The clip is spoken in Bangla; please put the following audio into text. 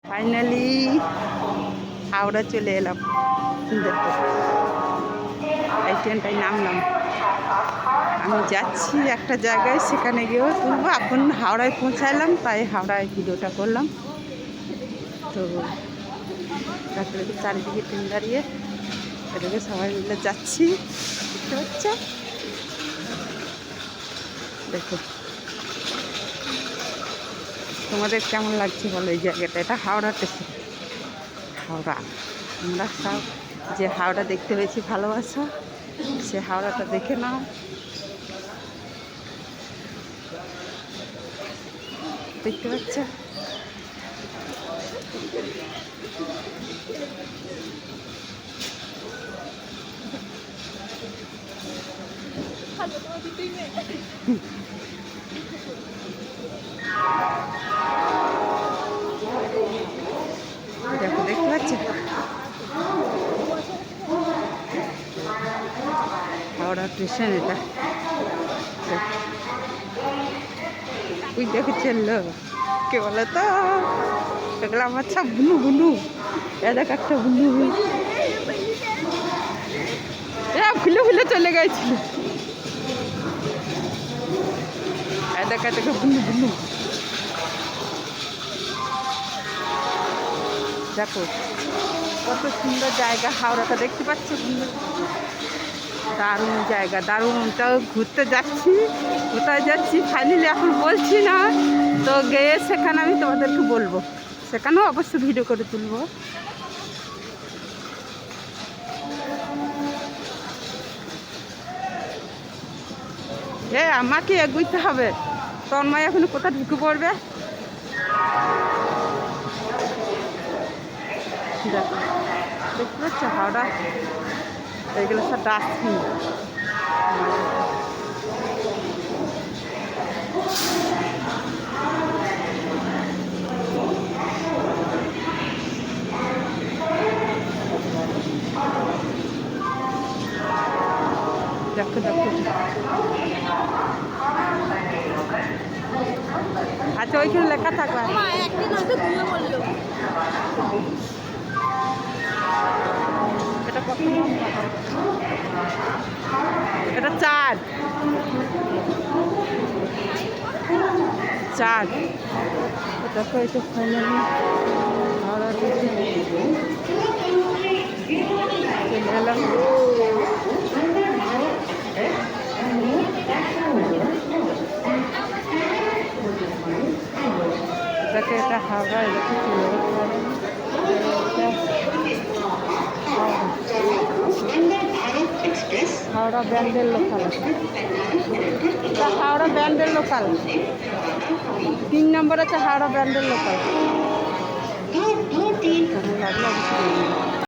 ফাইনালি হাওড়া চলে এলাম। দেখো এই ট্রেনটায় নামলাম। আমি যাচ্ছি একটা জায়গায়, সেখানে গিয়েও তুলবো। এখন হাওড়ায় পৌঁছালাম, তাই হাওড়ায় ভিডিওটা করলাম। তো তারপরে চারিদিকে ট্রেন দাঁড়িয়ে, এদিকে সবাই মিলে যাচ্ছি, দেখতে পাচ্ছ। দেখো তোমাদের কেমন লাগছে বলো এই জায়গাটা। এটা হাওড়া স্টেশন, হাওড়া। আমরা সব যে হাওড়া দেখতে পেয়েছি ভালোবাসা, সে হাওড়াটা দেখে নাও। দেখতে পাচ্ছ দেখো, দেখতে পাচ্ছ হাওড়া স্টেশন। এটা ওই দেখে চললো কে বলো তো, এগুলো আমার সব বুনু বুনু। এ দেখ একটা বুনু খুলে খুলে চলে গেছিল। এ দেখ দেখো বুনু বুনু। দেখো কত সুন্দর জায়গা হাওড়াটা, দেখতে পাচ্ছ? দারুণ জায়গা, দারুণ। তাও ঘুরতে যাচ্ছি, কোথায় যাচ্ছি ফাইনালি এখন বলছি না, তো গিয়ে সেখানে আমি তোমাদেরকে বলবো। সেখানেও অবশ্যই ভিডিও করে তুলবো। আমাকে এগোইতে হবে, তন্ময় এখন কোথায় ঢুকে পড়বে। দেখো দেখতে পাচ্ছ হাওড়া, এইগুলো সব ডাস্টবিন। দেখো দেখো, আচ্ছা ওইখানে লেখা থাকবে। এটা কত? এটা চার চার। দেখো এটা ফাইনালি হাওড়া চলে এলাম। দেখো এটা হাওড়া, এরকম চলে হাওড়া ব্যান্ডেল লোকাল। হাওড়া ব্যান্ডেল লোকাল 3 নম্বর আছে, হাওড়া ব্যান্ডেল লোকাল।